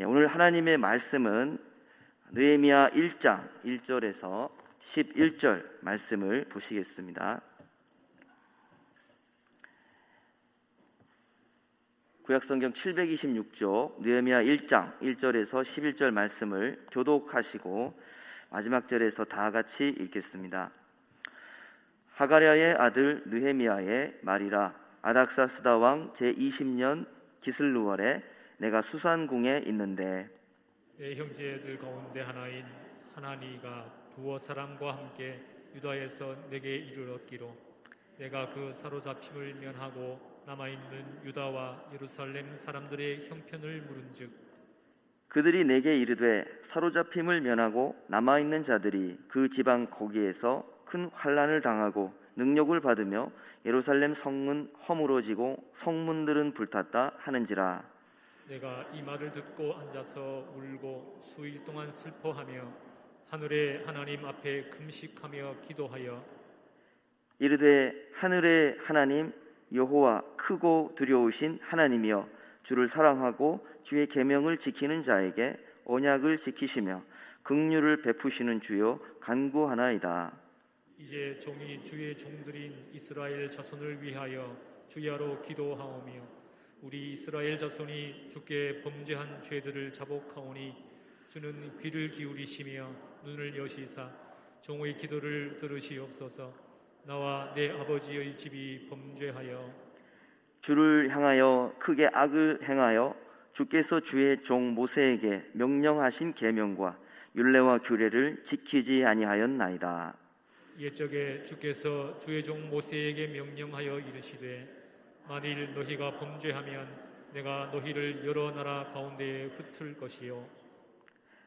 오늘 하나님의 말씀은 느헤미야 1장 1절에서 11절 말씀을 보시겠습니다. 구약성경 726쪽 느헤미야 1장 1절에서 11절 말씀을 교독하시고 마지막 절에서 다 같이 읽겠습니다. 하가랴의 아들 느헤미야의 말이라. 아닥사스다 왕 제20년 기슬루월에 내가 수산궁에 있는데 내 형제들 가운데 하나인 하나니가 두어 사람과 함께 유다에서 내게 이르렀기로 내가 그 사로잡힘을 면하고 남아있는 유다와 예루살렘 사람들의 형편을 물은즉 그들이 내게 이르되 사로잡힘을 면하고 남아있는 자들이 그 지방 거기에서 큰 환난을 당하고 능욕을 받으며 예루살렘 성은 허물어지고 성문들은 불탔다 하는지라. 내가 이 말을 듣고 앉아서 울고 수일 동안 슬퍼하며 하늘의 하나님 앞에 금식하며 기도하여 이르되 하늘의 하나님 여호와 크고 두려우신 하나님이여 주를 사랑하고 주의 계명을 지키는 자에게 언약을 지키시며 긍휼을 베푸시는 주여 간구하나이다. 이제 종이 주의 종들인 이스라엘 자손을 위하여 주야로 기도하오며 우리 이스라엘 자손이 주께 범죄한 죄들을 자복하오니 주는 귀를 기울이시며 눈을 여시사 종의 기도를 들으시옵소서. 나와 내 아버지의 집이 범죄하여 주를 향하여 크게 악을 행하여 주께서 주의 종 모세에게 명령하신 계명과 율례와 규례를 지키지 아니하였나이다. 옛적에 주께서 주의 종 모세에게 명령하여 이르시되 만일 너희가 범죄하면 내가 너희를 여러 나라 가운데에 흩을 것이요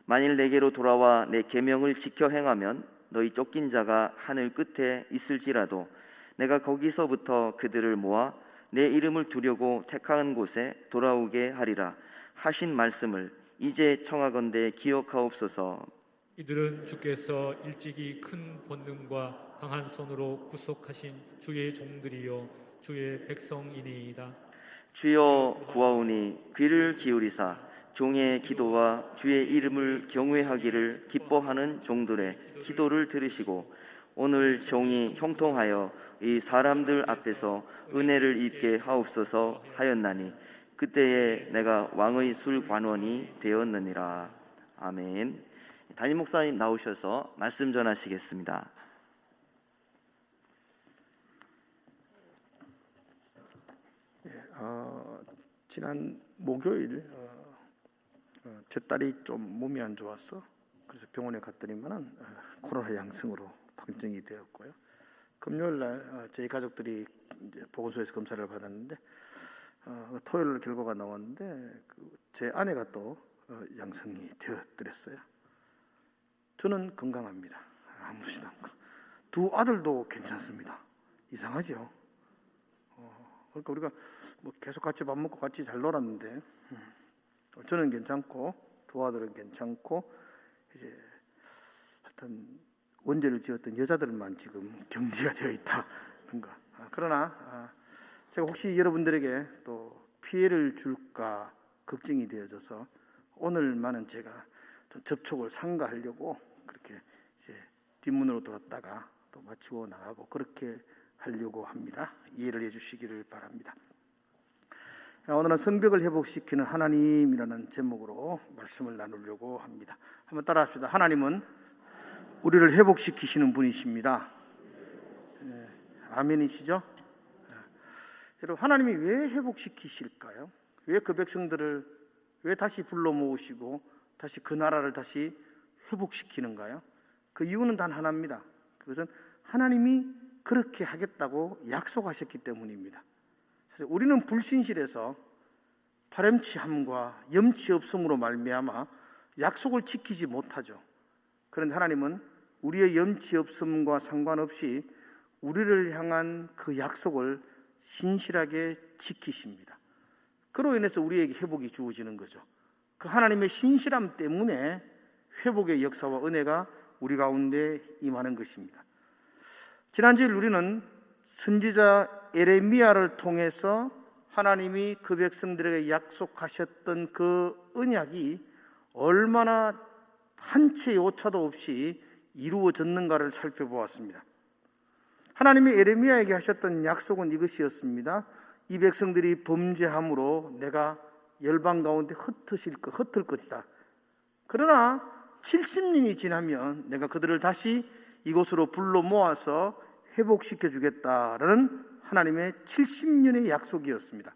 만일 내게로 돌아와 내 계명을 지켜 행하면 너희 쫓긴 자가 하늘 끝에 있을지라도 내가 거기서부터 그들을 모아 내 이름을 두려고 택한 곳에 돌아오게 하리라 하신 말씀을 이제 청하건대 기억하옵소서. 이들은 주께서 일찍이 큰 권능과 강한 손으로 구속하신 주의 종들이요 주의 백성이니이다. 주여 구하오니 귀를 기울이사 종의 기도와 주의 이름을 경외하기를 기뻐하는 종들의 기도를 들으시고 오늘 종이 형통하여 이 사람들 앞에서 은혜를 입게 하옵소서 하였나니 그때에 내가 왕의 술관원이 되었느니라. 아멘. 담임 목사님 나오셔서 말씀 전하시겠습니다. 지난 목요일 제 딸이 좀 몸이 안 좋아서 그래서 병원에 갔더니만은 코로나 양성으로 판정이 되었고요. 금요일 날 저희 가족들이 이제 보건소에서 검사를 받았는데 토요일 결과가 나왔는데 제 아내가 또 양성이 되었더랬어요. 저는 건강합니다. 아무렇지도 않고 두 아들도 괜찮습니다. 이상하죠. 그러니까 우리가 뭐 계속 같이 밥 먹고 같이 잘 놀았는데 저는 괜찮고 두 아들은 괜찮고 이제 하여튼 원죄를 지었던 여자들만 지금 격리가 되어 있다는 거. 그러나 제가 혹시 여러분들에게 또 피해를 줄까 걱정이 되어져서 오늘만은 제가 좀 접촉을 삼가하려고 그렇게 이제 뒷문으로 돌았다가 또 마치고 나가고 그렇게 하려고 합니다. 이해를 해주시기를 바랍니다. 오늘은 성벽을 회복시키는 하나님이라는 제목으로 말씀을 나누려고 합니다. 한번 따라합시다. 하나님은 우리를 회복시키시는 분이십니다. 아멘이시죠? 여러분, 하나님이 왜 회복시키실까요? 왜 그 백성들을 왜 다시 불러 모으시고 다시 그 나라를 다시 회복시키는가요? 그 이유는 단 하나입니다. 그것은 하나님이 그렇게 하겠다고 약속하셨기 때문입니다. 우리는 불신실해서 파렴치함과 염치 없음으로 말미암아 약속을 지키지 못하죠. 그런데 하나님은 우리의 염치 없음과 상관없이 우리를 향한 그 약속을 신실하게 지키십니다. 그로 인해서 우리에게 회복이 주어지는 거죠. 그 하나님의 신실함 때문에 회복의 역사와 은혜가 우리 가운데 임하는 것입니다. 지난주에 우리는 선지자 에레미야를 통해서 하나님이 그 백성들에게 약속하셨던 그 언약이 얼마나 한치의 오차도 없이 이루어졌는가를 살펴보았습니다. 하나님이 에레미야에게 하셨던 약속은 이것이었습니다. 이 백성들이 범죄함으로 내가 열방 가운데 흩을 것이다. 그러나 70년이 지나면 내가 그들을 다시 이곳으로 불러 모아서 회복시켜 주겠다라는 하나님의 70년의 약속이었습니다.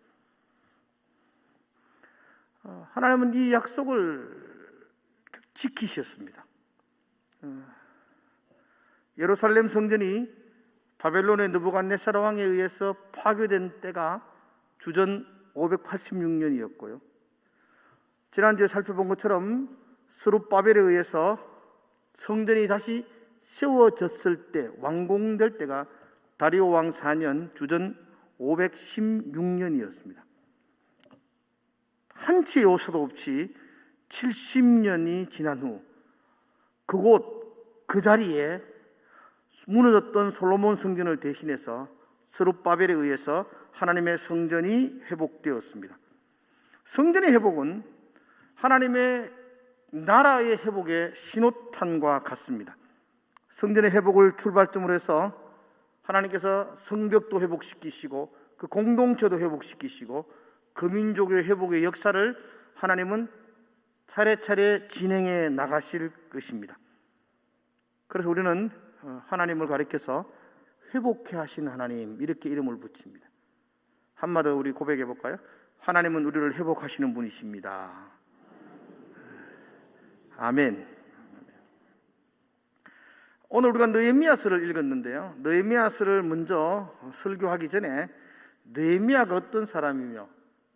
하나님은 이 약속을 지키셨습니다. 예루살렘 성전이 바벨론의 느부갓네살 왕에 의해서 파괴된 때가 주전 586년이었고요. 지난주에 살펴본 것처럼 스룹바벨에 의해서 성전이 다시 세워졌을 때, 완공될 때가 다리오 왕 4년 주전 516년이었습니다. 한치의 오차도 없이 70년이 지난 후 그곳 그 자리에 무너졌던 솔로몬 성전을 대신해서 스룹바벨에 의해서 하나님의 성전이 회복되었습니다. 성전의 회복은 하나님의 나라의 회복의 신호탄과 같습니다. 성전의 회복을 출발점으로 해서 하나님께서 성벽도 회복시키시고 그 공동체도 회복시키시고 그 민족의 회복의 역사를 하나님은 차례차례 진행해 나가실 것입니다. 그래서 우리는 하나님을 가리켜서 회복해 하신 하나님, 이렇게 이름을 붙입니다. 한마디 우리 고백해 볼까요? 하나님은 우리를 회복하시는 분이십니다. 아멘. 오늘 우리가 느헤미야서를 읽었는데요, 느헤미야서를 먼저 설교하기 전에 느헤미야가 어떤 사람이며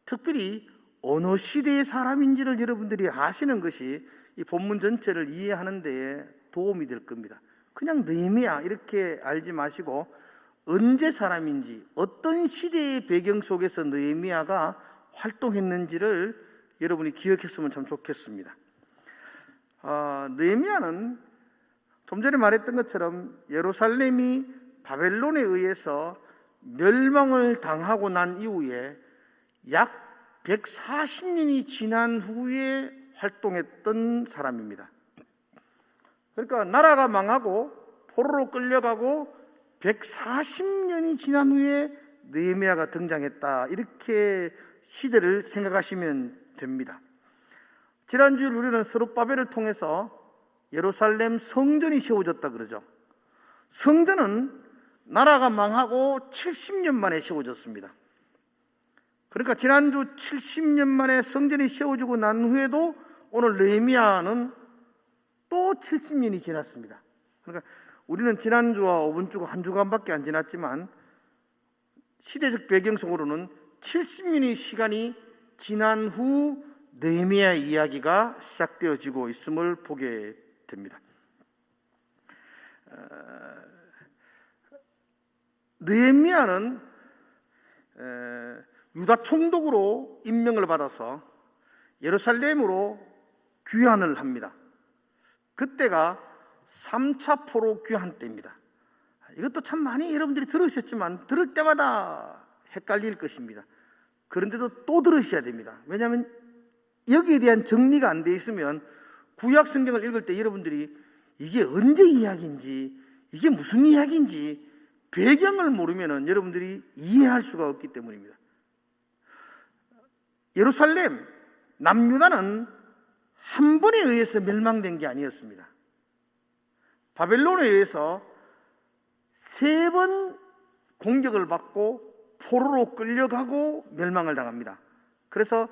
특별히 어느 시대의 사람인지를 여러분들이 아시는 것이 이 본문 전체를 이해하는 데에 도움이 될 겁니다. 그냥 느헤미야 이렇게 알지 마시고 언제 사람인지, 어떤 시대의 배경 속에서 느헤미야가 활동했는지를 여러분이 기억했으면 참 좋겠습니다. 느헤미야는 좀 전에 말했던 것처럼 예루살렘이 바벨론에 의해서 멸망을 당하고 난 이후에 약 140년이 지난 후에 활동했던 사람입니다. 그러니까 나라가 망하고 포로로 끌려가고 140년이 지난 후에 느헤미야가 등장했다, 이렇게 시대를 생각하시면 됩니다. 지난주에 우리는 스룹바벨을 통해서 예루살렘 성전이 세워졌다 그러죠. 성전은 나라가 망하고 70년 만에 세워졌습니다. 그러니까 지난주 70년 만에 성전이 세워지고 난 후에도 오늘 느헤미야는 또 70년이 지났습니다. 그러니까 우리는 지난주와 이번 주가 한 주간밖에 안 지났지만 시대적 배경 속으로는 70년의 시간이 지난 후 느헤미야의 이야기가 시작되어지고 있음을 보게 됩니다. 느헤미야는 유다 총독으로 임명을 받아서 예루살렘으로 귀환을 합니다. 그때가 3차 포로 귀환 때입니다. 이것도 참 많이 여러분들이 들으셨지만 들을 때마다 헷갈릴 것입니다. 그런데도 또 들으셔야 됩니다. 왜냐하면 여기에 대한 정리가 안 돼 있으면 구약 성경을 읽을 때 여러분들이 이게 언제 이야기인지, 이게 무슨 이야기인지 배경을 모르면 여러분들이 이해할 수가 없기 때문입니다. 예루살렘, 남유다는 한 번에 의해서 멸망된 게 아니었습니다. 바벨론에 의해서 3번 공격을 받고 포로로 끌려가고 멸망을 당합니다. 그래서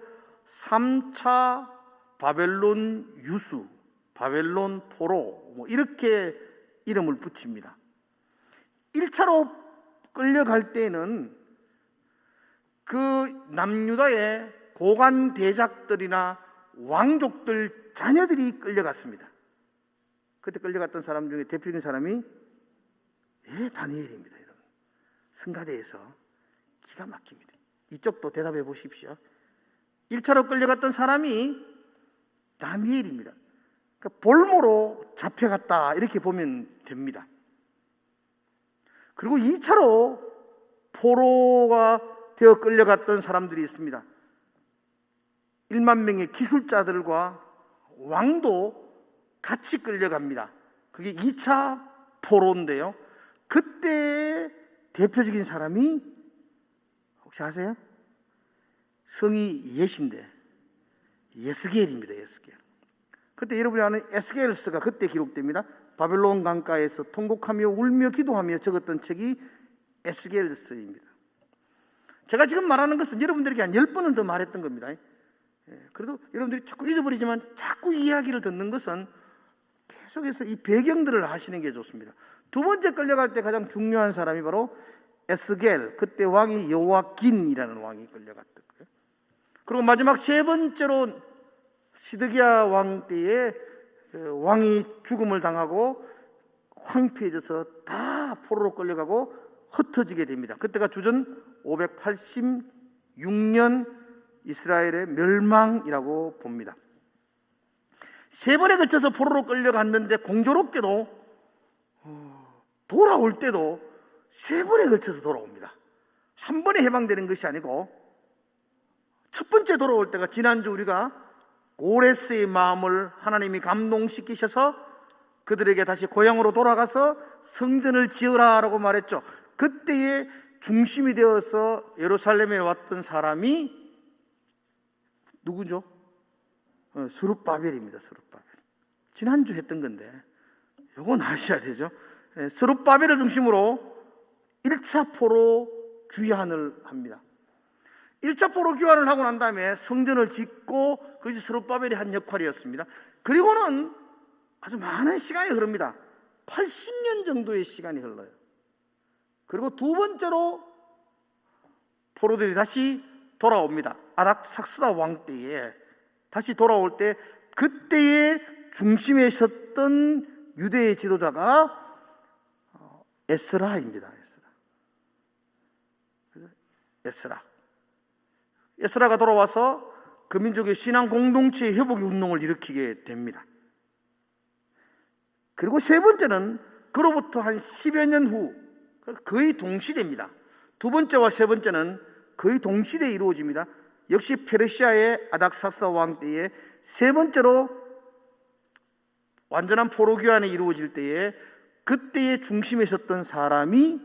3차 바벨론 유수, 바벨론 포로, 이렇게 이름을 붙입니다. 1차로 끌려갈 때는 그 남유다의 고관 대작들이나 왕족들 자녀들이 끌려갔습니다. 그때 끌려갔던 사람 중에 대표적인 사람이 다니엘입니다. 여러분, 성가대에서 기가 막힙니다. 이쪽도 대답해 보십시오. 1차로 끌려갔던 사람이 다니엘입니다. 그러니까 볼모로 잡혀갔다, 이렇게 보면 됩니다. 그리고 2차로 되어 끌려갔던 사람들이 있습니다. 1만 명의 기술자들과 왕도 같이 끌려갑니다. 그게 2차 포로인데요. 그때 대표적인 사람이 혹시 아세요? 성이 예신데 예스겔입니다. 예스겔. 그때 여러분이 아는 에스겔서가 그때 기록됩니다. 바벨론 강가에서 통곡하며 울며 기도하며 적었던 책이 에스겔서입니다. 제가 지금 말하는 것은 여러분들에게 한 10번은 더 말했던 겁니다. 그래도 여러분들이 자꾸 잊어버리지만 자꾸 이야기를 듣는 것은 계속해서 이 배경들을 아시는 게 좋습니다. 두 번째 끌려갈 때 가장 중요한 사람이 바로 에스겔, 그때 왕이 여호와긴이라는 왕이 끌려갔던 거예요. 그리고 마지막 세 번째로 시드기야 왕 때에 왕이 죽음을 당하고 황폐해져서 다 포로로 끌려가고 흩어지게 됩니다. 그때가 주전 586년 이스라엘의 멸망이라고 봅니다. 세 번에 걸쳐서 포로로 끌려갔는데 공교롭게도 돌아올 때도 세 번에 걸쳐서 돌아옵니다. 한 번에 해방되는 것이 아니고 첫 번째 돌아올 때가 지난주 우리가 고레스의 마음을 하나님이 감동시키셔서 그들에게 다시 고향으로 돌아가서 성전을 지으라라고 말했죠. 그때의 중심이 되어서 예루살렘에 왔던 사람이 누구죠? 스룹바벨입니다. 스룹바벨. 지난주 했던 건데 이건 아셔야 되죠. 스룹바벨을 중심으로 1차 포로 귀환을 합니다. 1차 포로 귀환을 하고 난 다음에 성전을 짓고 그것이 스룹바벨이 한 역할이었습니다. 그리고는 아주 많은 시간이 흐릅니다. 80년 정도의 시간이 흘러요. 그리고 두 번째로 포로들이 다시 돌아옵니다. 아닥삭스다 왕 때에 다시 돌아올 때 그때의 중심에 섰던 유대의 지도자가 에스라입니다. 에스라가 돌아와서 그 민족의 신앙 공동체의 회복의 운동을 일으키게 됩니다. 그리고 세 번째는 그로부터 한 10여 년 후 거의 동시대입니다. 두 번째와 세 번째는 거의 동시대에 이루어집니다. 역시 페르시아의 아닥삭스다 왕 때에 세 번째로 완전한 포로 귀환이 이루어질 때에 그때의 중심에 섰던 사람이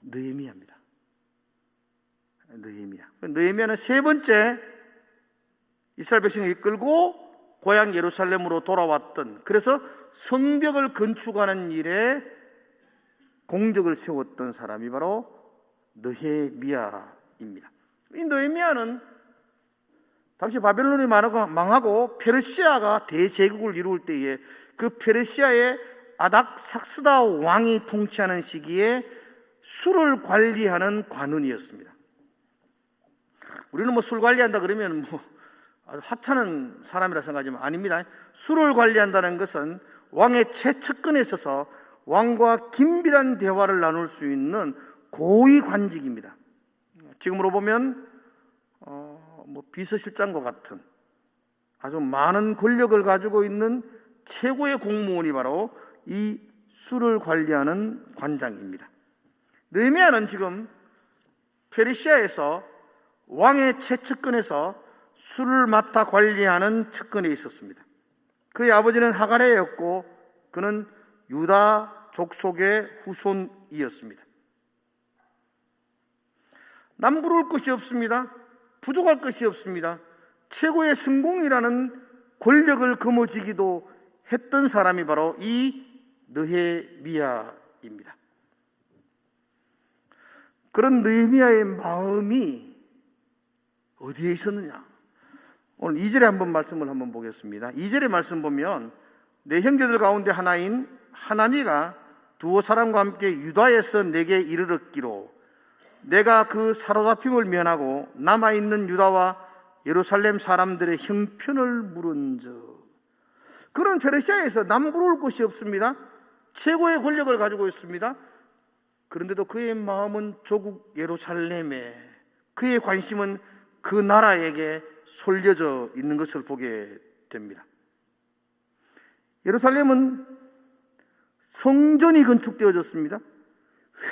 느헤미야입니다. 느헤미야는 세 번째 이스라엘 백성을 이끌고 고향 예루살렘으로 돌아왔던, 그래서 성벽을 건축하는 일에 공적을 세웠던 사람이 바로 느헤미야입니다. 이 느헤미야는 당시 바벨론이 망하고 페르시아가 대제국을 이룰 때에 그 페르시아의 아닥삭스다 왕이 통치하는 시기에 술을 관리하는 관원이었습니다. 우리는 술 관리한다 그러면 아주 하찮은 사람이라 생각하지만 아닙니다. 술을 관리한다는 것은 왕의 최측근에 서서 왕과 긴밀한 대화를 나눌 수 있는 고위 관직입니다. 지금으로 보면 비서실장과 같은 아주 많은 권력을 가지고 있는 최고의 공무원이 바로 이 술을 관리하는 관장입니다. 느헤미야는 지금 페르시아에서 왕의 최측근에서 술을 맡아 관리하는 측근에 있었습니다. 그의 아버지는 하가레였고 그는 유다 족속의 후손이었습니다. 남부러울 것이 없습니다. 부족할 것이 없습니다. 최고의 성공이라는 권력을 거머쥐기도 했던 사람이 바로 이 느헤미야입니다. 그런 느헤미야의 마음이 어디에 있었느냐? 오늘 2절에 한번 말씀을 한번 보겠습니다. 2절의 말씀 보면 내 형제들 가운데 하나인 하나니가 두어 사람과 함께 유다에서 내게 이르렀기로 내가 그 사로잡힘을 면하고 남아있는 유다와 예루살렘 사람들의 형편을 물은즉. 그는 페르시아에서 남부러울 것이 없습니다. 최고의 권력을 가지고 있습니다. 그런데도 그의 마음은 조국 예루살렘에, 그의 관심은 그 나라에게 쏠려져 있는 것을 보게 됩니다. 예루살렘은 성전이 건축되어졌습니다.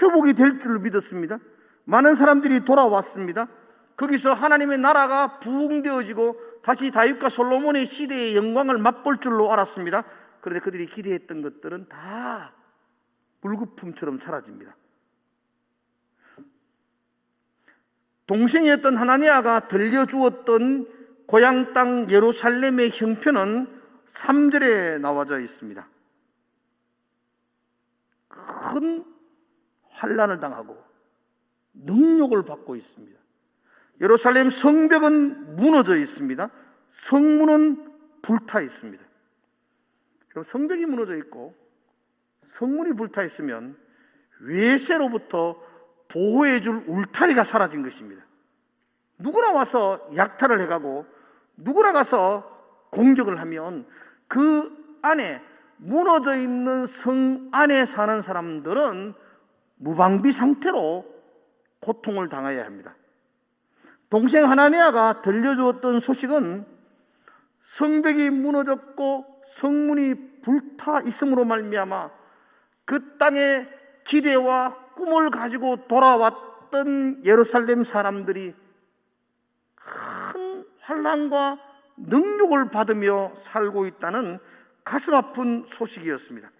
회복이 될 줄 믿었습니다. 많은 사람들이 돌아왔습니다. 거기서 하나님의 나라가 부흥되어지고 다시 다윗과 솔로몬의 시대의 영광을 맛볼 줄로 알았습니다. 그런데 그들이 기대했던 것들은 다 물거품처럼 사라집니다. 동생이었던 하나니아가 들려주었던 고향 땅 예루살렘의 형편은 3절에 나와져 있습니다. 큰 환난을 당하고 능욕을 받고 있습니다. 예루살렘 성벽은 무너져 있습니다. 성문은 불타 있습니다. 그럼 성벽이 무너져 있고 성문이 불타 있으면 외세로부터 보호해 줄 울타리가 사라진 것입니다. 누구나 와서 약탈을 해가고 누구나 가서 공격을 하면 그 안에 무너져 있는 성 안에 사는 사람들은 무방비 상태로 고통을 당해야 합니다. 동생 하나니아가 들려주었던 소식은 성벽이 무너졌고 성문이 불타 있음으로 말미암아 그 땅의 기대와 꿈을 가지고 돌아왔던 예루살렘 사람들이 큰 환난과 능욕을 받으며 살고 있다는 가슴 아픈 소식이었습니다.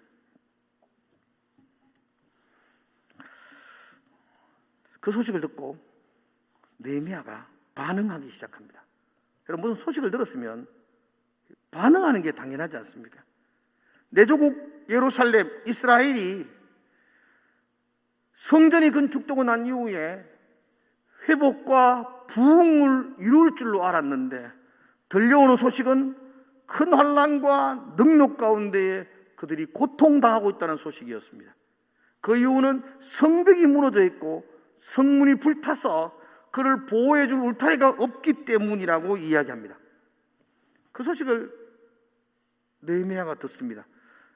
그 소식을 듣고 느헤미야가 반응하기 시작합니다. 여러분, 무슨 소식을 들었으면 반응하는 게 당연하지 않습니까? 내 조국 예루살렘, 이스라엘이 성전이 건축되고 난 이후에 회복과 부흥을 이룰 줄로 알았는데 들려오는 소식은 큰 환난과 능력 가운데에 그들이 고통당하고 있다는 소식이었습니다. 그 이유는 성벽이 무너져 있고 성문이 불타서 그를 보호해 줄 울타리가 없기 때문이라고 이야기합니다. 그 소식을 느헤미야가 듣습니다.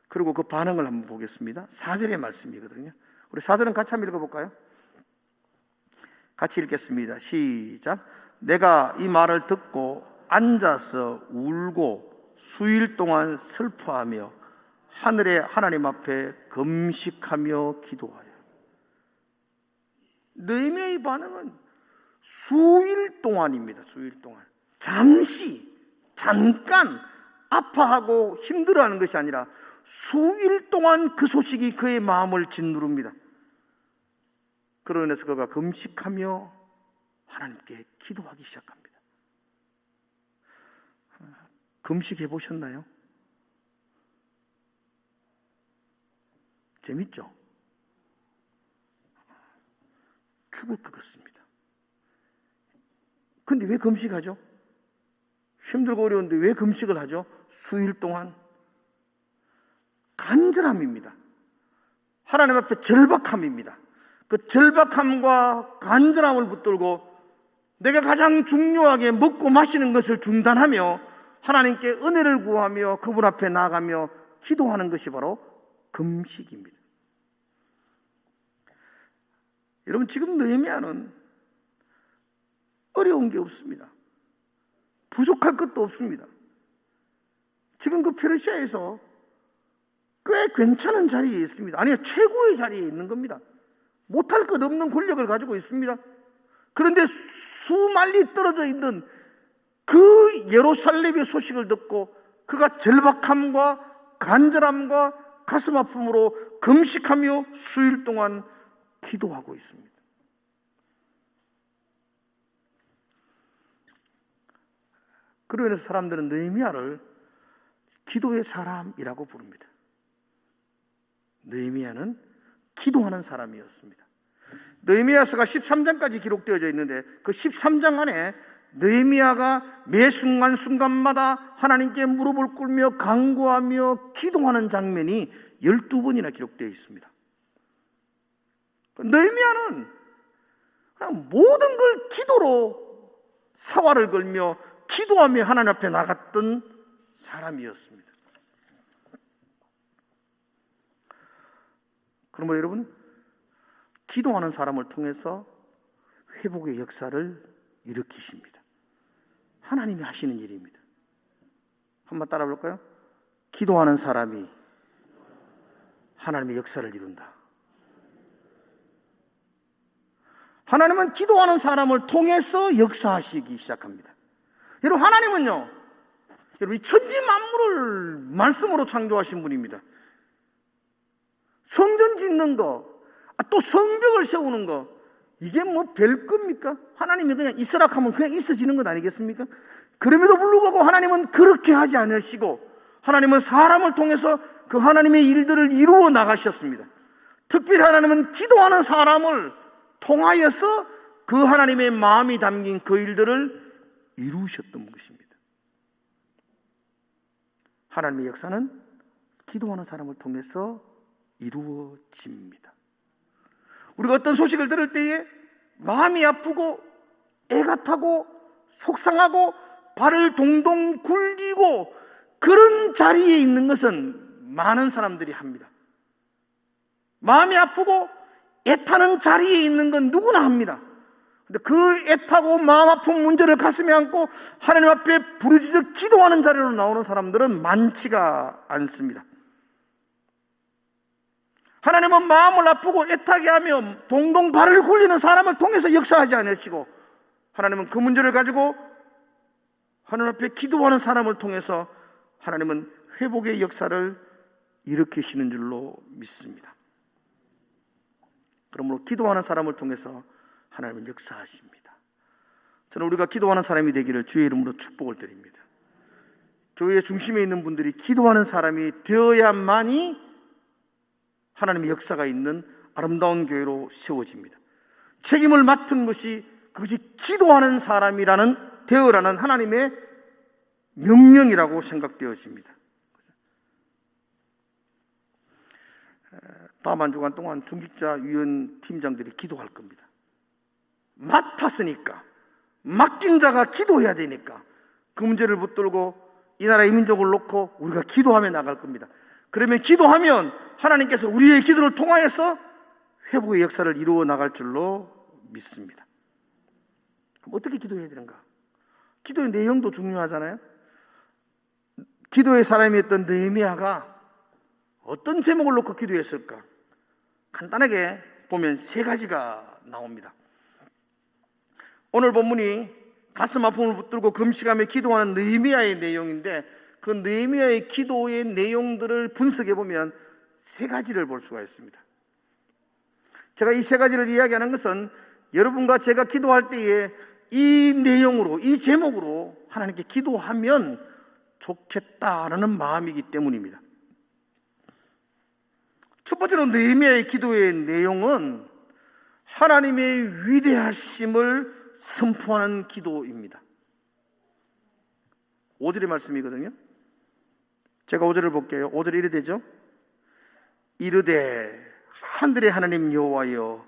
그리고 그 반응을 한번 보겠습니다. 4절의 말씀이거든요. 우리 4절은 같이 한번 읽어볼까요? 같이 읽겠습니다. 시작. 내가 이 말을 듣고 앉아서 울고 수일 동안 슬퍼하며 하늘의 하나님 앞에 금식하며 기도하여. 느헤미야의 반응은 수일 동안입니다. 수일 동안. 잠깐 아파하고 힘들어하는 것이 아니라 수일 동안 그 소식이 그의 마음을 짓누릅니다. 그로 인해서 그가 금식하며 하나님께 기도하기 시작합니다. 금식해 보셨나요? 재밌죠? 죽을 것 같습니다. 근데 왜 금식하죠? 힘들고 어려운데 왜 금식을 하죠? 수일 동안 간절함입니다. 하나님 앞에 절박함입니다. 그 절박함과 간절함을 붙들고 내가 가장 중요하게 먹고 마시는 것을 중단하며 하나님께 은혜를 구하며 그분 앞에 나아가며 기도하는 것이 바로 금식입니다. 여러분, 지금 느헤미야는 어려운 게 없습니다. 부족할 것도 없습니다. 지금 그 페르시아에서 꽤 괜찮은 자리에 있습니다. 아니, 최고의 자리에 있는 겁니다. 못할 것 없는 권력을 가지고 있습니다. 그런데 수말리 떨어져 있는 그 예루살렘의 소식을 듣고 그가 절박함과 간절함과 가슴 아픔으로 금식하며 수일 동안 기도하고 있습니다. 그로 인해서 사람들은 느헤미야를 기도의 사람이라고 부릅니다. 느헤미야는 기도하는 사람이었습니다. 느헤미야서가 13장까지 기록되어져 있는데 그 13장 안에 느헤미야가 매 순간순간마다 하나님께 무릎을 꿇며 간구하며 기도하는 장면이 12번이나 기록되어 있습니다. 느헤미야는 그냥 모든 걸 기도로 사활을 걸며 기도하며 하나님 앞에 나갔던 사람이었습니다. 그러면 여러분, 기도하는 사람을 통해서 회복의 역사를 일으키십니다. 하나님이 하시는 일입니다. 한번 따라 볼까요? 기도하는 사람이 하나님의 역사를 이룬다. 하나님은 기도하는 사람을 통해서 역사하시기 시작합니다. 여러분, 하나님은요, 여러분, 이 천지 만물을 말씀으로 창조하신 분입니다. 성전 짓는 거, 또 성벽을 세우는 거, 이게 뭐 별 겁니까? 하나님이 그냥 있으라 하면 그냥 있어지는 것 아니겠습니까? 그럼에도 불구하고 하나님은 그렇게 하지 않으시고, 하나님은 사람을 통해서 그 하나님의 일들을 이루어 나가셨습니다. 특별히 하나님은 기도하는 사람을 통하여서 그 하나님의 마음이 담긴 그 일들을 이루셨던 것입니다. 하나님의 역사는 기도하는 사람을 통해서 이루어집니다. 우리가 어떤 소식을 들을 때에 마음이 아프고 애가 타고 속상하고 발을 동동 굴리고 그런 자리에 있는 것은 많은 사람들이 합니다. 마음이 아프고 애타는 자리에 있는 건 누구나 합니다. 근데 그 애타고 마음 아픈 문제를 가슴에 안고 하나님 앞에 부르짖어 기도하는 자리로 나오는 사람들은 많지가 않습니다. 하나님은 마음을 아프고 애타게 하며 동동 발을 굴리는 사람을 통해서 역사하지 않으시고, 하나님은 그 문제를 가지고 하나님 앞에 기도하는 사람을 통해서 하나님은 회복의 역사를 일으키시는 줄로 믿습니다. 그러므로 기도하는 사람을 통해서 하나님은 역사하십니다. 저는 우리가 기도하는 사람이 되기를 주의 이름으로 축복을 드립니다. 교회의 중심에 있는 분들이 기도하는 사람이 되어야만이 하나님의 역사가 있는 아름다운 교회로 세워집니다. 책임을 맡은 것이 그것이 기도하는 사람이라는 되어라는 하나님의 명령이라고 생각되어집니다. 다음 한 주간 동안 중직자 위원 팀장들이 기도할 겁니다. 맡았으니까, 맡긴 자가 기도해야 되니까 그 문제를 붙들고 이 나라의 민족을 놓고 우리가 기도하며 나갈 겁니다. 그러면 기도하면 하나님께서 우리의 기도를 통하여서 회복의 역사를 이루어 나갈 줄로 믿습니다. 그럼 어떻게 기도해야 되는가? 기도의 내용도 중요하잖아요. 기도의 사람이었던 느헤미야가 어떤 제목을 놓고 기도했을까? 간단하게 보면 세 가지가 나옵니다. 오늘 본문이 가슴 아픔을 붙들고 금식하며 기도하는 느헤미야의 내용인데, 그 느헤미야의 기도의 내용들을 분석해 보면 세 가지를 볼 수가 있습니다. 제가 이 세 가지를 이야기하는 것은 여러분과 제가 기도할 때에 이 내용으로, 이 제목으로 하나님께 기도하면 좋겠다라는 마음이기 때문입니다. 첫 번째로 느헤미야의 기도의 내용은 하나님의 위대하심을 선포하는 기도입니다. 5절의 말씀이거든요. 제가 5절을 볼게요. 5절에 이래 되죠. 이르되 하늘의 하나님 여호와여,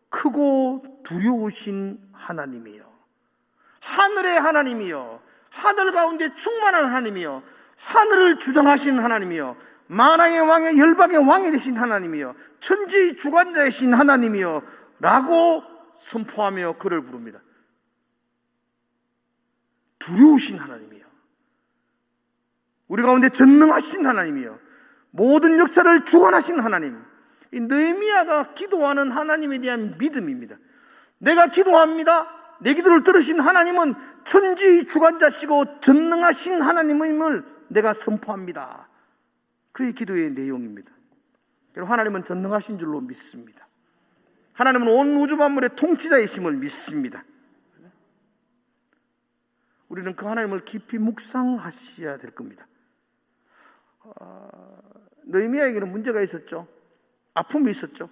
크고 두려우신 하나님이여, 하늘의 하나님이여, 하늘 가운데 충만한 하나님이여, 하늘을 주장하신 하나님이여, 만왕의 왕의 열방의 왕이 되신 하나님이여, 천지의 주관자이신 하나님이여 라고 선포하며 그를 부릅니다. 두려우신 하나님이여, 우리 가운데 전능하신 하나님이여, 모든 역사를 주관하신 하나님. 이 느헤미야가 기도하는 하나님에 대한 믿음입니다. 내가 기도합니다. 내 기도를 들으신 하나님은 천지의 주관자시고 전능하신 하나님임을 내가 선포합니다. 그의 기도의 내용입니다. 하나님은 전능하신 줄로 믿습니다. 하나님은 온 우주 만물의 통치자이심을 믿습니다. 우리는 그 하나님을 깊이 묵상하셔야 될 겁니다. 느헤미야에게는 문제가 있었죠. 아픔이 있었죠.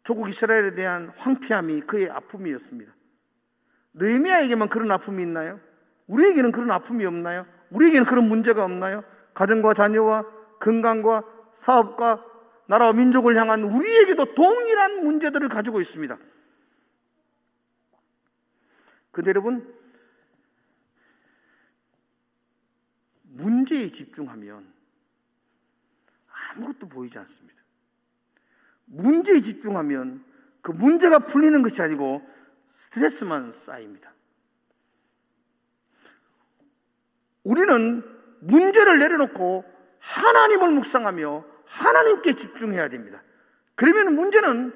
조국 이스라엘에 대한 황폐함이 그의 아픔이었습니다. 느헤미야에게만 그런 아픔이 있나요? 우리에게는 그런 아픔이 없나요? 우리에게는 그런 문제가 없나요? 가정과 자녀와 건강과 사업과 나라와 민족을 향한 우리에게도 동일한 문제들을 가지고 있습니다. 그런데 여러분, 문제에 집중하면 아무것도 보이지 않습니다. 문제에 집중하면 그 문제가 풀리는 것이 아니고 스트레스만 쌓입니다. 우리는 문제를 내려놓고 하나님을 묵상하며 하나님께 집중해야 됩니다. 그러면 문제는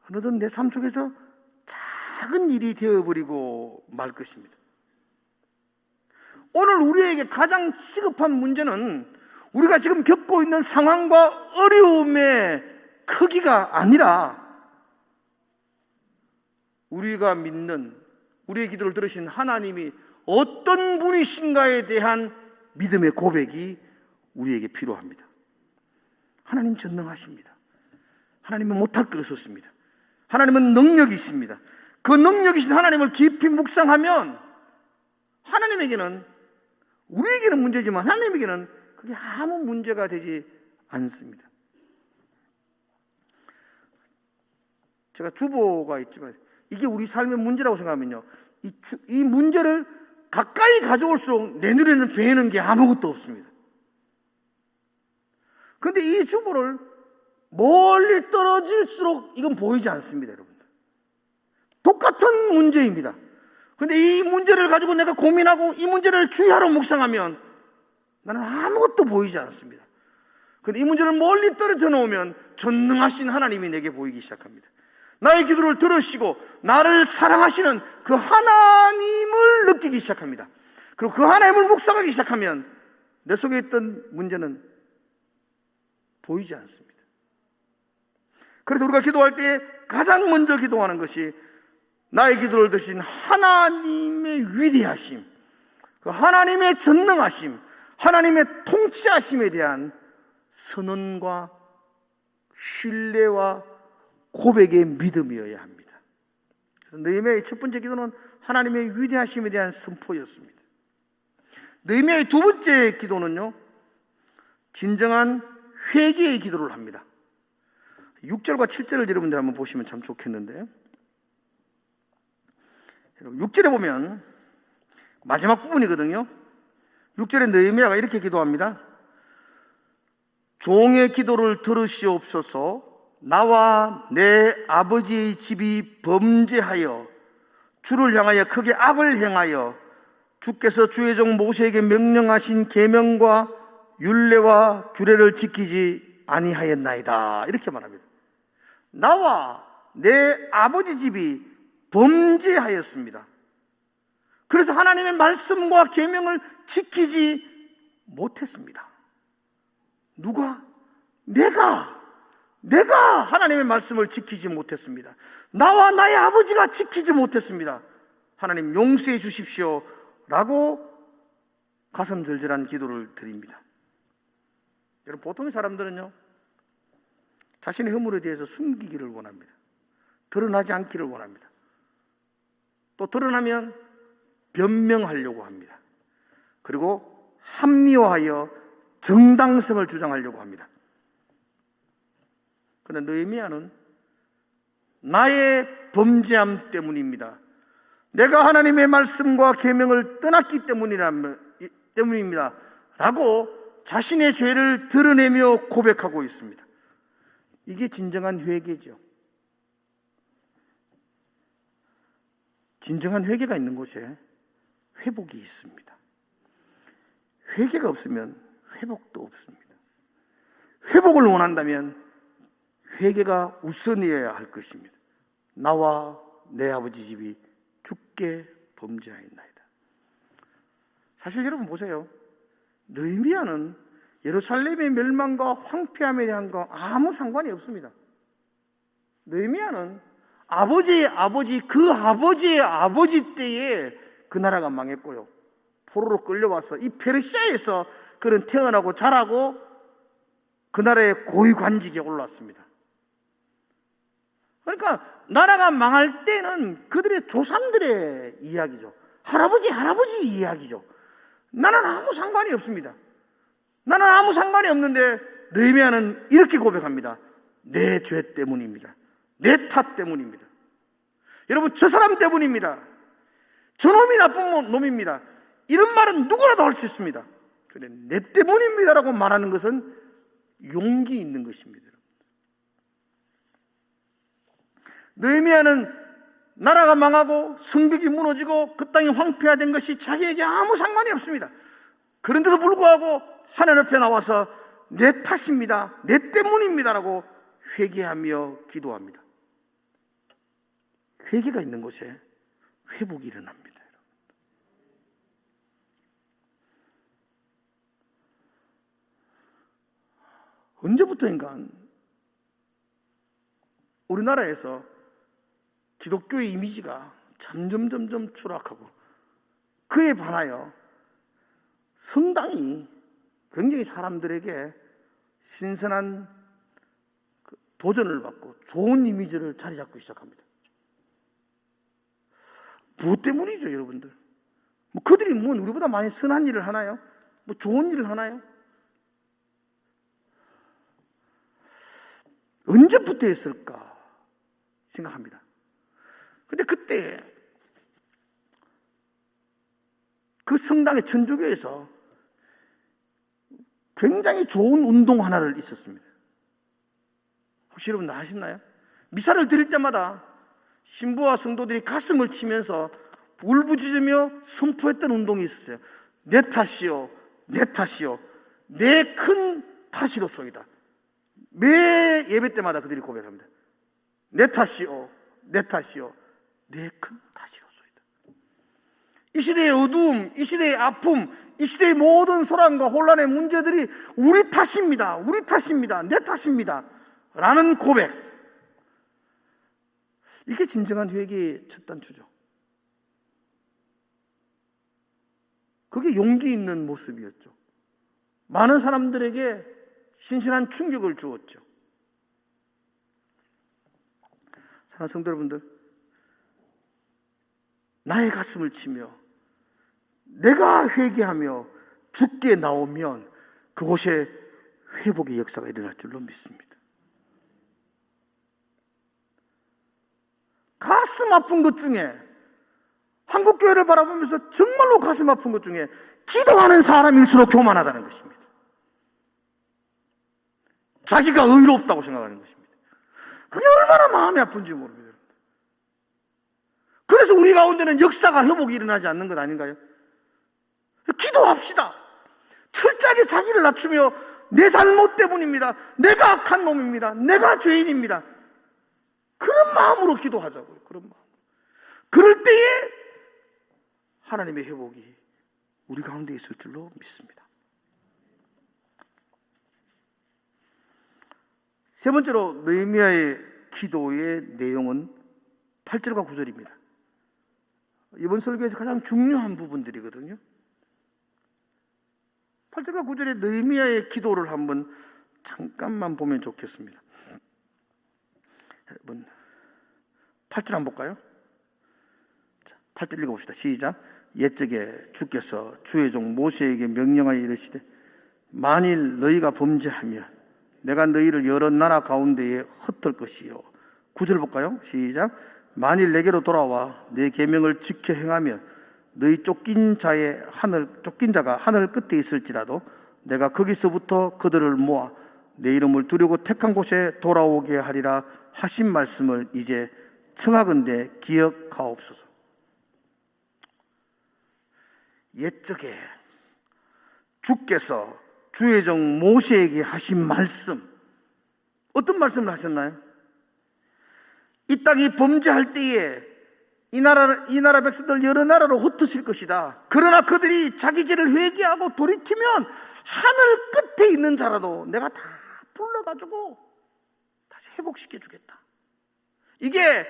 어느덧 내 삶 속에서 작은 일이 되어버리고 말 것입니다. 오늘 우리에게 가장 시급한 문제는 우리가 지금 겪고 있는 상황과 어려움의 크기가 아니라 우리가 믿는, 우리의 기도를 들으신 하나님이 어떤 분이신가에 대한 믿음의 고백이 우리에게 필요합니다. 하나님 전능하십니다. 하나님은 못할 것이 없습니다. 하나님은 능력이십니다. 그 능력이신 하나님을 깊이 묵상하면 하나님에게는, 우리에게는 문제지만 하나님에게는 그게 아무 문제가 되지 않습니다. 제가 주보가 있지만 이게 우리 삶의 문제라고 생각하면요, 이 문제를 가까이 가져올수록 내 눈에는 보이는 게 아무것도 없습니다. 그런데 이 주보를 멀리 떨어질수록 이건 보이지 않습니다, 여러분들. 똑같은 문제입니다. 그런데 이 문제를 가지고 내가 고민하고 이 문제를 주의하러 묵상하면 나는 아무것도 보이지 않습니다. 그런데 이 문제를 멀리 떨어져 놓으면 전능하신 하나님이 내게 보이기 시작합니다. 나의 기도를 들으시고 나를 사랑하시는 그 하나님을 느끼기 시작합니다. 그리고 그 하나님을 묵상하기 시작하면 내 속에 있던 문제는 보이지 않습니다. 그래서 우리가 기도할 때 가장 먼저 기도하는 것이 나의 기도를 드신 하나님의 위대하심, 그 하나님의 전능하심, 하나님의 통치하심에 대한 선언과 신뢰와 고백의 믿음이어야 합니다. 그래서 느헤미야의 첫 번째 기도는 하나님의 위대하심에 대한 선포였습니다. 느헤미야의 두 번째 기도는요, 진정한 회개의 기도를 합니다. 6절과 7절을 여러분들 한번 보시면 참 좋겠는데요. 6절에 보면 마지막 부분이거든요. 6절에 느헤미야가 이렇게 기도합니다. 종의 기도를 들으시옵소서. 나와 내 아버지의 집이 범죄하여 주를 향하여 크게 악을 행하여 주께서 주의 종 모세에게 명령하신 계명과 율례와 규례를 지키지 아니하였나이다. 이렇게 말합니다. 나와 내 아버지 집이 범죄하였습니다. 그래서 하나님의 말씀과 계명을 지키지 못했습니다. 누가? 내가 하나님의 말씀을 지키지 못했습니다. 나와 나의 아버지가 지키지 못했습니다. 하나님 용서해 주십시오 라고 가슴절절한 기도를 드립니다. 여러분, 보통의 사람들은요, 자신의 허물에 대해서 숨기기를 원합니다. 드러나지 않기를 원합니다. 또 드러나면 변명하려고 합니다. 그리고 합리화하여 정당성을 주장하려고 합니다. 그런데 느헤미야는 나의 범죄함 때문입니다. 내가 하나님의 말씀과 계명을 떠났기 때문입니다. 라고 자신의 죄를 드러내며 고백하고 있습니다. 이게 진정한 회개죠. 진정한 회개가 있는 곳에 회복이 있습니다. 회개가 없으면 회복도 없습니다. 회복을 원한다면 회개가 우선이어야 할 것입니다. 나와 내 아버지 집이 주께 범죄하였나이다. 사실 여러분 보세요. 느헤미야는 예루살렘의 멸망과 황폐함에 대한 거 아무 상관이 없습니다. 느헤미야는 아버지의 아버지 때에 그 나라가 망했고요, 포로로 끌려와서 이 페르시아에서 그는 태어나고 자라고 그 나라의 고위관직에 올랐습니다. 그러니까 나라가 망할 때는 그들의 조상들의 이야기죠. 할아버지 이야기죠. 나는 아무 상관이 없습니다. 나는 아무 상관이 없는데 느헤미야는 이렇게 고백합니다. 내 죄 때문입니다. 내 탓 때문입니다. 여러분, 저 사람 때문입니다. 저놈이 나쁜 놈입니다. 이런 말은 누구라도 할 수 있습니다. 그런데 내 때문입니다라고 말하는 것은 용기 있는 것입니다. 느헤미야는 나라가 망하고 성벽이 무너지고 그 땅이 황폐화된 것이 자기에게 아무 상관이 없습니다. 그런데도 불구하고 하나님 앞에 나와서 내 탓입니다, 내 때문입니다라고 회개하며 기도합니다. 회개가 있는 곳에 회복이 일어납니다. 언제부터인가 우리나라에서 기독교의 이미지가 점점 추락하고 그에 반하여 성당이 굉장히 사람들에게 신선한 도전을 받고 좋은 이미지를 자리 잡고 시작합니다. 무엇 때문이죠, 여러분들? 그들이 우리보다 많이 선한 일을 하나요? 좋은 일을 하나요? 언제부터 했을까 생각합니다. 근데 그때 그 성당의 천주교에서 굉장히 좋은 운동 하나를 있었습니다. 혹시 여러분 아시나요? 미사를 드릴 때마다 신부와 성도들이 가슴을 치면서 울부짖으며 선포했던 운동이 있었어요. 내 탓이요, 내 탓이요, 내 큰 탓이로소이다. 매 예배 때마다 그들이 고백합니다. 내 탓이요, 내 탓이요, 내 큰 탓이로소이다. 이 시대의 어두움, 이 시대의 아픔, 이 시대의 모든 소란과 혼란의 문제들이 우리 탓입니다, 우리 탓입니다, 내 탓입니다 라는 고백. 이게 진정한 회개의 첫 단추죠. 그게 용기 있는 모습이었죠. 많은 사람들에게 신선한 충격을 주었죠. 사랑하는 성도 여러분들, 나의 가슴을 치며 내가 회개하며 죽게 나오면 그곳에 회복의 역사가 일어날 줄로 믿습니다. 가슴 아픈 것 중에, 한국교회를 바라보면서 정말로 가슴 아픈 것 중에 기도하는 사람일수록 교만하다는 것입니다. 자기가 의롭다고 생각하는 것입니다. 그게 얼마나 마음이 아픈지 모릅니다. 그래서 우리 가운데는 역사가 회복이 일어나지 않는 것 아닌가요? 기도합시다. 철저하게 자기를 낮추며 내 잘못 때문입니다. 내가 악한 놈입니다. 내가 죄인입니다. 그런 마음으로 기도하자고요. 그런 마음. 그럴 때에 하나님의 회복이 우리 가운데 있을 줄로 믿습니다. 세 번째로 느헤미야의 기도의 내용은 8절과 9절입니다. 이번 설교에서 가장 중요한 부분들이거든요. 8절과 9절의 느헤미야의 기도를 한번 잠깐만 보면 좋겠습니다. 여러분, 8절 한번 볼까요? 8절 읽어봅시다. 시작. 옛적에 주께서 주의 종 모세에게 명령하여 이르시되 만일 너희가 범죄하면 내가 너희를 여러 나라 가운데에 흩을 것이요. 9절 볼까요? 시작. 만일 내게로 돌아와 내 계명을 지켜 행하면 너희 쫓긴 자가 하늘 끝에 있을지라도 내가 거기서부터 그들을 모아 내 이름을 두려고 택한 곳에 돌아오게 하리라 하신 말씀을 이제 청하건대 기억하옵소서. 옛적에 주께서 주의 종 모세에게 하신 말씀, 어떤 말씀을 하셨나요? 이 땅이 범죄할 때에 이 나라 백성들 여러 나라로 흩어질 것이다. 그러나 그들이 자기 죄를 회개하고 돌이키면 하늘 끝에 있는 자라도 내가 다 불러가지고 다시 회복시켜 주겠다. 이게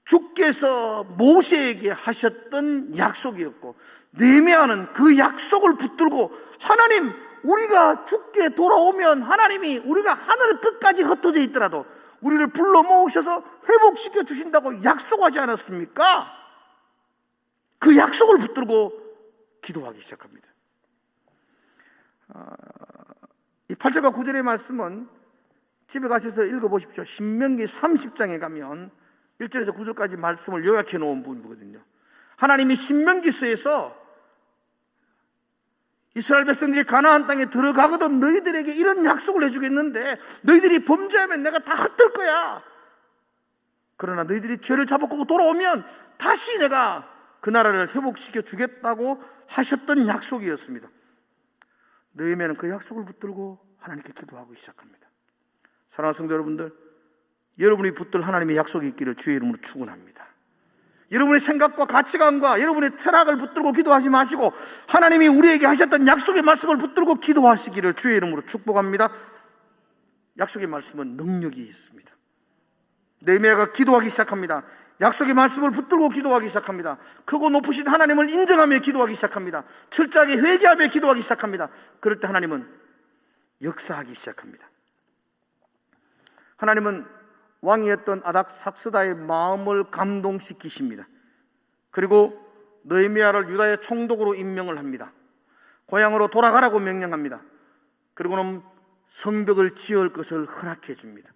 주께서 모세에게 하셨던 약속이었고, 느헤미야는 그 약속을 붙들고 하나님, 우리가 주께 돌아오면 하나님이 우리가 하늘 끝까지 흩어져 있더라도 우리를 불러 모으셔서 회복시켜 주신다고 약속하지 않았습니까? 그 약속을 붙들고 기도하기 시작합니다. 이 8절과 9절의 말씀은 집에 가셔서 읽어보십시오. 신명기 30장에 가면 1절에서 9절까지 말씀을 요약해 놓은 부분이거든요. 하나님이 신명기서에서 이스라엘 백성들이 가나안 땅에 들어가거든 너희들에게 이런 약속을 해주겠는데 너희들이 범죄하면 내가 다 흩을 거야. 그러나 너희들이 죄를 잡아고 돌아오면 다시 내가 그 나라를 회복시켜 주겠다고 하셨던 약속이었습니다. 느헤미야는 그 약속을 붙들고 하나님께 기도하고 시작합니다. 사랑하는 성도 여러분들, 여러분이 붙들 하나님의 약속이 있기를 주의 이름으로 축원합니다. 여러분의 생각과 가치관과 여러분의 철학을 붙들고 기도하지 마시고 하나님이 우리에게 하셨던 약속의 말씀을 붙들고 기도하시기를 주의 이름으로 축복합니다. 약속의 말씀은 능력이 있습니다. 느헤미야가 기도하기 시작합니다. 약속의 말씀을 붙들고 기도하기 시작합니다. 크고 높으신 하나님을 인정하며 기도하기 시작합니다. 철저하게 회개하며 기도하기 시작합니다. 그럴 때 하나님은 역사하기 시작합니다. 하나님은 왕이었던 아닥삭스다의 마음을 감동시키십니다. 그리고 느헤미야를 유다의 총독으로 임명을 합니다. 고향으로 돌아가라고 명령합니다. 그리고는 성벽을 지을 것을 허락해 줍니다.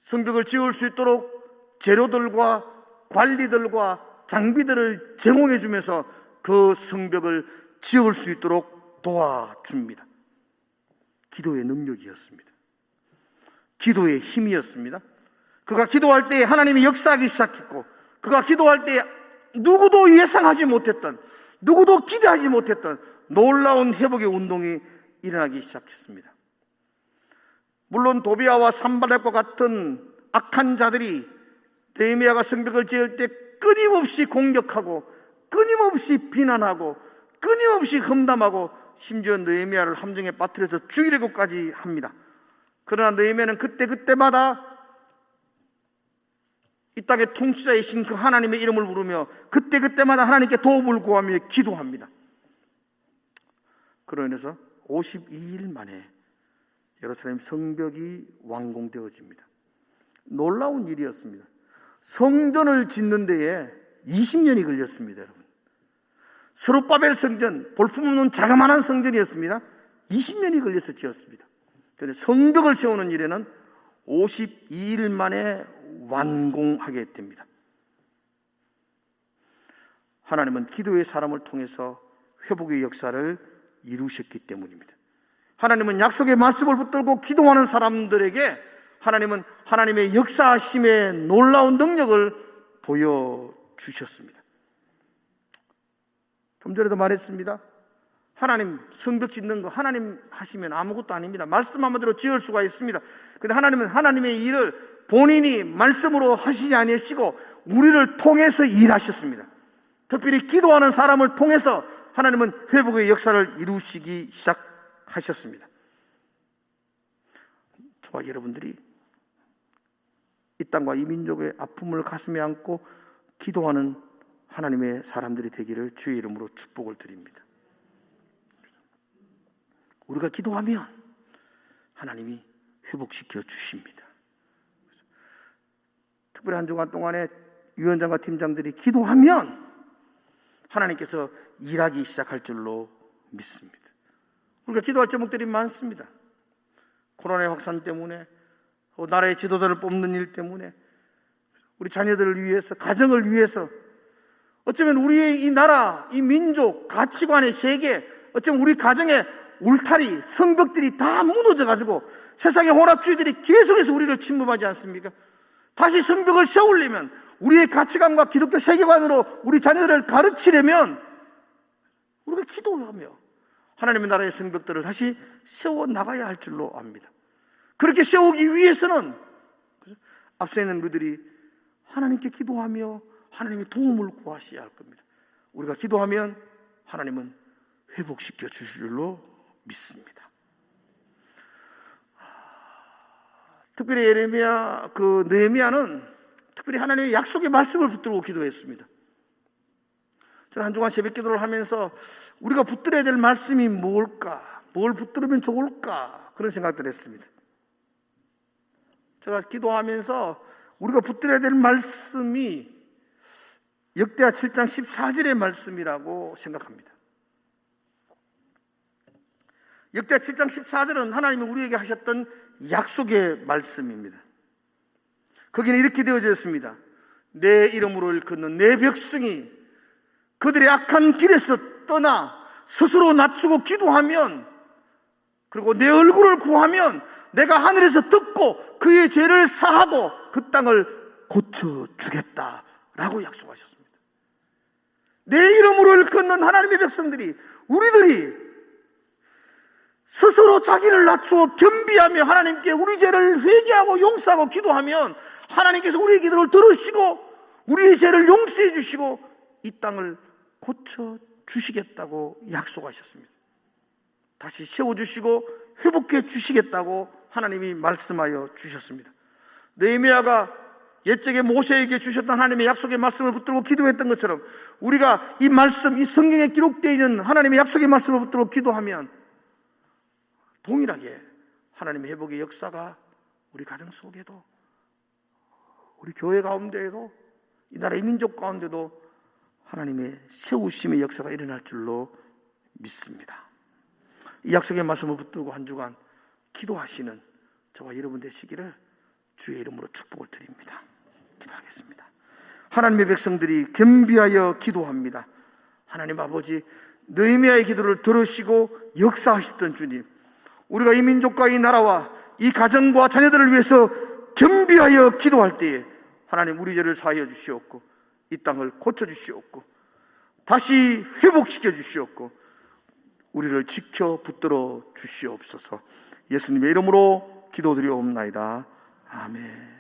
성벽을 지을 수 있도록 재료들과 관리들과 장비들을 제공해 주면서 그 성벽을 지을 수 있도록 도와줍니다. 기도의 능력이었습니다. 기도의 힘이었습니다. 그가 기도할 때 하나님이 역사하기 시작했고, 그가 기도할 때 누구도 예상하지 못했던, 누구도 기대하지 못했던 놀라운 회복의 운동이 일어나기 시작했습니다. 물론 도비아와 산발락과 같은 악한 자들이 느헤미야가 성벽을 지을 때 끊임없이 공격하고 끊임없이 비난하고 끊임없이 험담하고 심지어 느헤미야를 함정에 빠뜨려서 죽이려고까지 합니다. 그러나 느헤미야는 그때마다 이 땅의 통치자이신 그 하나님의 이름을 부르며 그때마다 하나님께 도움을 구하며 기도합니다. 그로 인해서 52일 만에 예루살렘 성벽이 완공되어집니다. 놀라운 일이었습니다. 성전을 짓는 데에 20년이 걸렸습니다, 여러분. 스룹바벨 성전, 볼품없는 자그마한 성전이었습니다. 20년이 걸려서 지었습니다. 그런데 성벽을 세우는 일에는 52일 만에 완공하게 됩니다. 하나님은 기도의 사람을 통해서 회복의 역사를 이루셨기 때문입니다. 하나님은 약속의 말씀을 붙들고 기도하는 사람들에게 하나님은 하나님의 역사하심의 놀라운 능력을 보여주셨습니다. 좀 전에도 말했습니다. 하나님 성벽 짓는 거 하나님 하시면 아무것도 아닙니다. 말씀 한마디로 지을 수가 있습니다. 그런데 하나님은 하나님의 일을 본인이 말씀으로 하시지 아니하시고 우리를 통해서 일하셨습니다. 특별히 기도하는 사람을 통해서 하나님은 회복의 역사를 이루시기 시작하셨습니다. 저와 여러분들이 이 땅과 이 민족의 아픔을 가슴에 안고 기도하는 하나님의 사람들이 되기를 주의 이름으로 축복을 드립니다. 우리가 기도하면 하나님이 회복시켜 주십니다. 특별히 한 주간 동안에 위원장과 팀장들이 기도하면 하나님께서 일하기 시작할 줄로 믿습니다. 우리가 기도할 제목들이 많습니다. 코로나의 확산 때문에, 나라의 지도자를 뽑는 일 때문에, 우리 자녀들을 위해서, 가정을 위해서, 어쩌면 우리의 이 나라, 이 민족, 가치관의 세계, 어쩌면 우리 가정의 울타리, 성벽들이 다 무너져가지고 세상의 혼합주의들이 계속해서 우리를 침범하지 않습니까? 다시 성벽을 세우려면, 우리의 가치관과 기독교 세계관으로 우리 자녀들을 가르치려면 우리가 기도하며 하나님의 나라의 성벽들을 다시 세워나가야 할 줄로 압니다. 그렇게 세우기 위해서는 앞서 있는 우리들이 하나님께 기도하며 하나님의 도움을 구하셔야 할 겁니다. 우리가 기도하면 하나님은 회복시켜 주실 줄로 믿습니다. 특별히 느헤미야는 특별히 하나님의 약속의 말씀을 붙들고 기도했습니다. 저는 한 주간 새벽 기도를 하면서 우리가 붙들어야 될 말씀이 뭘까? 뭘 붙들으면 좋을까? 그런 생각들을 했습니다. 제가 기도하면서 우리가 붙들어야 될 말씀이 역대하 7장 14절의 말씀이라고 생각합니다. 역대하 7장 14절은 하나님이 우리에게 하셨던 약속의 말씀입니다. 거기는 이렇게 되어져 있습니다. 내 이름으로 일컫는 내 백성이 그들의 악한 길에서 떠나 스스로 낮추고 기도하면, 그리고 내 얼굴을 구하면 내가 하늘에서 듣고 그의 죄를 사하고 그 땅을 고쳐주겠다라고 약속하셨습니다. 내 이름으로 일컫는 하나님의 백성들이, 우리들이 스스로 자기를 낮추어 겸비하며 하나님께 우리 죄를 회개하고 용서하고 기도하면 하나님께서 우리의 기도를 들으시고 우리의 죄를 용서해 주시고 이 땅을 고쳐 주시겠다고 약속하셨습니다. 다시 세워주시고 회복해 주시겠다고 하나님이 말씀하여 주셨습니다. 느헤미야가 옛적에 모세에게 주셨던 하나님의 약속의 말씀을 붙들고 기도했던 것처럼 우리가 이 말씀, 이 성경에 기록되어 있는 하나님의 약속의 말씀을 붙들고 기도하면 동일하게 하나님의 회복의 역사가 우리 가정 속에도, 우리 교회 가운데에도, 이 나라의 민족 가운데도 하나님의 세우심의 역사가 일어날 줄로 믿습니다. 이 약속의 말씀을 붙들고 한 주간 기도하시는 저와 여러분 되시기를 주의 이름으로 축복을 드립니다. 기도하겠습니다. 하나님의 백성들이 겸비하여 기도합니다. 하나님 아버지, 느헤미야의 기도를 들으시고 역사하셨던 주님, 우리가 이 민족과 이 나라와 이 가정과 자녀들을 위해서 겸비하여 기도할 때에 하나님 우리 죄를 사하여 주시옵고 이 땅을 고쳐주시옵고 다시 회복시켜 주시옵고 우리를 지켜 붙들어 주시옵소서. 예수님의 이름으로 기도드리옵나이다. 아멘.